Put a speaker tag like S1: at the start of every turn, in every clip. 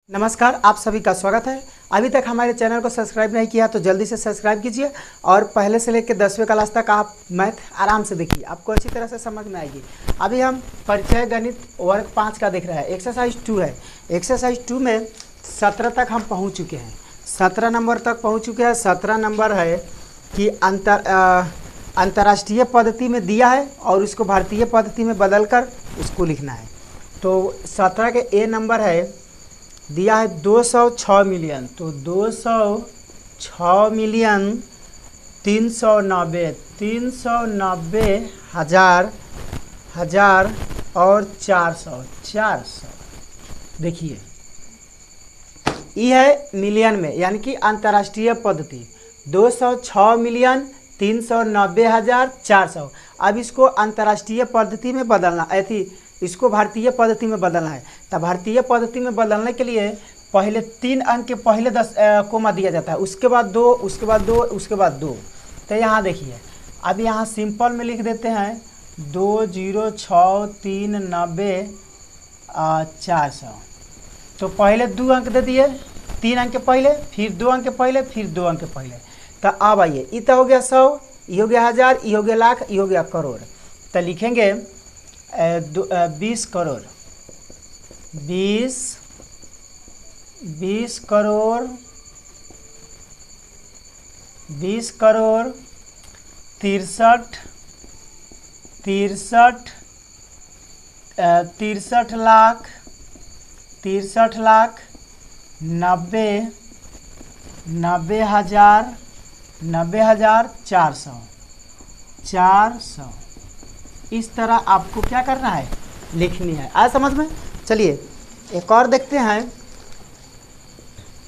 S1: नमस्कार, आप सभी का स्वागत है। अभी तक हमारे चैनल को सब्सक्राइब नहीं किया तो जल्दी से सब्सक्राइब कीजिए और पहले से लेकर 10वीं क्लास तक आप मैथ आराम से देखिए, आपको अच्छी तरह से समझ में आएगी। अभी हम परिचय गणित वर्ग 5 का देख रहे हैं। एक्सरसाइज 2 है। एक्सरसाइज 2 में 17 तक हम पहुँच चुके हैं। 17 नंबर तक पहुँच चुके हैं। 17 नंबर है कि अंतर्राष्ट्रीय पद्धति में दिया है और उसको भारतीय पद्धति में बदल कर उसको लिखना है। तो 17 के ए नंबर है, दिया है 206 मिलियन। तो 206 मिलियन 390 हजार और 400। देखिए ये है मिलियन में, यानी कि अंतर्राष्ट्रीय पद्धति 206 मिलियन 390,400। अब इसको अंतर्राष्ट्रीय पद्धति में बदलना, इसको भारतीय पद्धति में बदलना है। तब भारतीय पद्धति में बदलने के लिए पहले 3 अंक के पहले 10 कोमा दिया जाता है, उसके बाद 2, उसके बाद 2, उसके बाद 2। तो यहाँ देखिए, अब यहाँ सिंपल में लिख देते हैं 206,390,400। तो पहले 2 अंक दे दिए, 3 अंक के पहले, फिर 2 अंक के पहले, फिर 2 अंक के पहले। तो अब आइए, ये तो हो गया 100, ये हो गया 1000, ये हो गया लाख, ये हो गया करोड़। तो लिखेंगे 20 करोड़, 20 करोड़, 20 करोड़ 63 लाख 90,400। इस तरह आपको क्या करना है, लिखनी है। आया समझ में? चलिए एक और देखते हैं।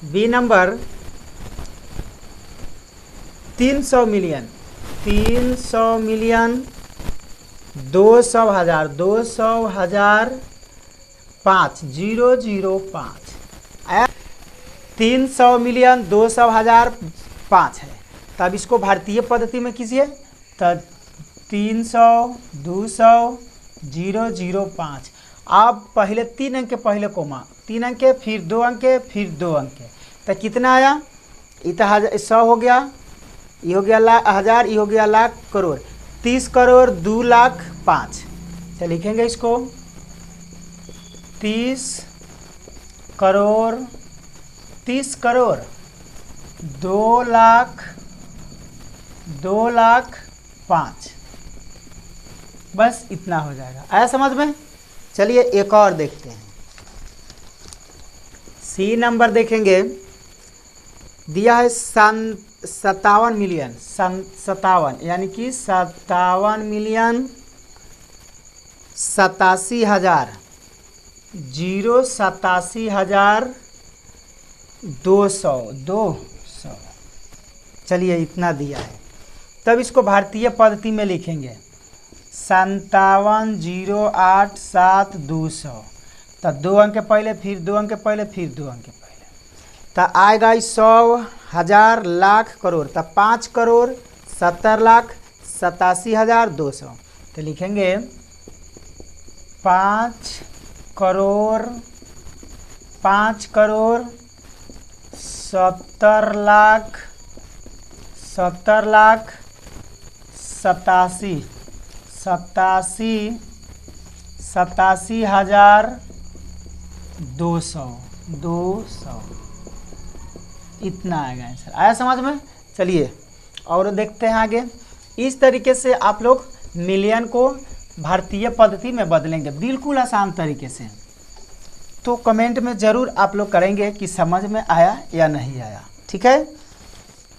S1: B number 300 million 200,000 5 005। 300 मिलियन 200,000 5 है। तब इसको भारतीय पद्धति में कीजिए। तब 300 200 005। अब पहले 3 अंक के पहले कोमा, 3 अंक के, फिर 2 अंक के, फिर 2 अंक के। तो कितना आया? ये तो 100 हो गया, ये हो गया 1000, ये हो गया लाख, करोड़। 30 करोड़ 2 लाख 5। तो लिखेंगे इसको 30 करोड़ 2 लाख 5। बस इतना हो जाएगा। आया समझ में? चलिए एक और देखते हैं। सी नंबर देखेंगे, दिया है 57 मिलियन 57, यानी कि 57 मिलियन 87,000 200। चलिए इतना दिया है। तब इसको भारतीय पद्धति में लिखेंगे 57,087,200। तब 2 अंक के पहले, फिर 2 अंक के पहले, फिर 2 अंक के पहले। तब आएगा 100 हजार लाख करोड़। तब 5 करोड़ 70 लाख 87,200। तो लिखेंगे 5 करोड़ 70 लाख 87,200। इतना आएगा आंसर। आया समझ में? चलिए और देखते हैं आगे। इस तरीके से आप लोग मिलियन को भारतीय पद्धति में बदलेंगे, बिल्कुल आसान तरीके से। तो कमेंट में ज़रूर आप लोग करेंगे कि समझ में आया या नहीं आया। ठीक है,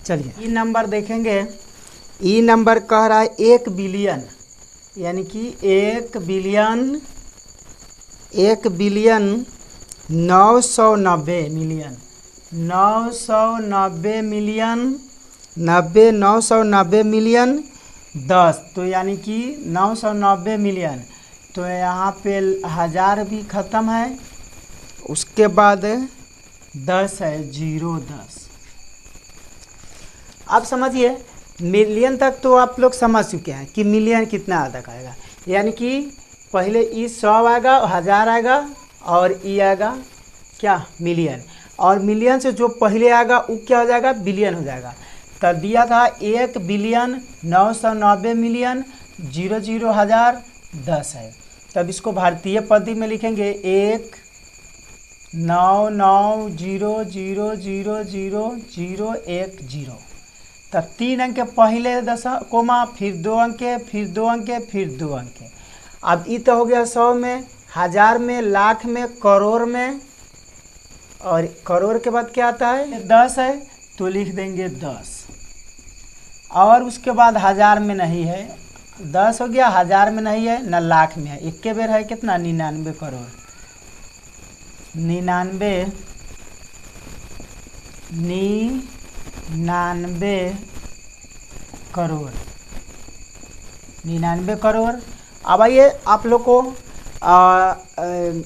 S1: चलिए ई नंबर देखेंगे। ई नंबर कह रहा है 1 बिलियन, यानी कि 1 बिलियन 990 मिलियन 990 मिलियन 10। तो यानी कि 990 मिलियन। तो यहाँ पे 1000 भी ख़त्म है, उसके बाद 10 है, 010। अब समझिए मिलियन तक तो आप लोग समझ चुके हैं कि मिलियन कितना तक आएगा। यानी कि पहले ई 100 आएगा, 1000 आएगा और ई आएगा क्या मिलियन, और मिलियन से जो पहले आएगा वो क्या हो जाएगा, बिलियन हो जाएगा। तब दिया था 1,990,000,000 है। तब इसको भारतीय पद्धति में लिखेंगे 1,990,000,010। तब 3 अंक के पहले कोमा, फिर 2 अंक के, फिर 2 अंक के, फिर 2 अंक के। अब ये तो हो गया 100 में, 1000 में, लाख में, करोड़ में, और करोड़ के बाद क्या आता है, 10 है तो लिख देंगे 10। और उसके बाद 1000 में नहीं है, 10 हो गया, 1000 में नहीं है, न लाख में है, एक के बेर है कितना, 99 करोड़, 99 करोड़, 99 करोड़। अब आइए आप लोग को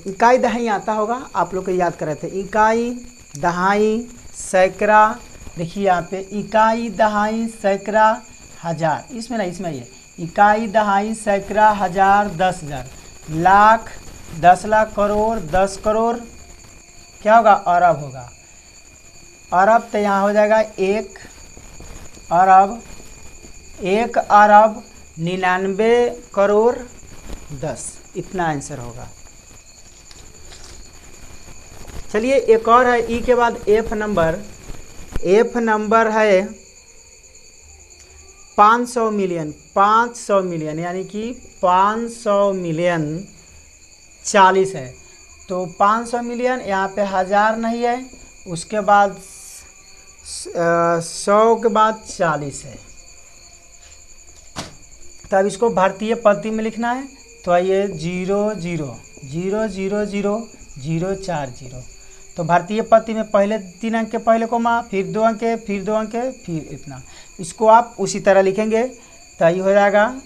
S1: इकाई दहाई आता होगा, आप लोग को याद कर रहे थे, इकाई दहाई सैकड़ा। देखिए यहाँ पे इकाई दहाई सैकड़ा हजार, इसमें नहीं, इसमें ये इकाई दहाई सैकड़ा हजार, 10,000, लाख, 10 लाख, करोड़, 10 करोड़, क्या होगा, अरब होगा। अरब तो यहाँ हो जाएगा 1 अरब, 1 अरब 99 करोड़ 10, इतना आंसर होगा। चलिए एक और है, ई के बाद एफ नंबर है 500 मिलियन, 500 मिलियन यानी कि 500 मिलियन 40 है। तो 500 मिलियन यहाँ पे 1000 नहीं है, उसके बाद 100 के बाद 40 है। तब इसको भारतीय पद्धति में लिखना है, तो आइए 00000040। तो भारतीय पद्धति में पहले 3 अंक के पहले कोमा, फिर 2 अंक के, फिर 2 अंक के, फिर इतना। इसको आप उसी तरह लिखेंगे तो ये हो जाएगा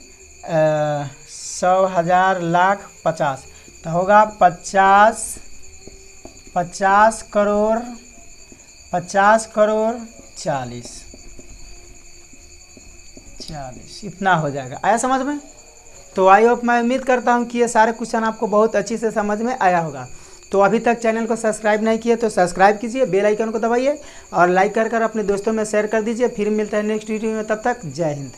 S1: 100, 1000, लाख, 50। तो होगा 50 करोड़ 40, इतना हो जाएगा। आया समझ में? तो आई होप, मैं उम्मीद करता हूँ कि ये सारे क्वेश्चन आपको बहुत अच्छी से समझ में आया होगा। तो अभी तक चैनल को सब्सक्राइब नहीं किए तो सब्सक्राइब कीजिए, बेल आइकन को दबाइए और लाइक कर अपने दोस्तों में शेयर कर दीजिए। फिर मिलता है नेक्स्ट वीडियो में, तब तक जय हिंद।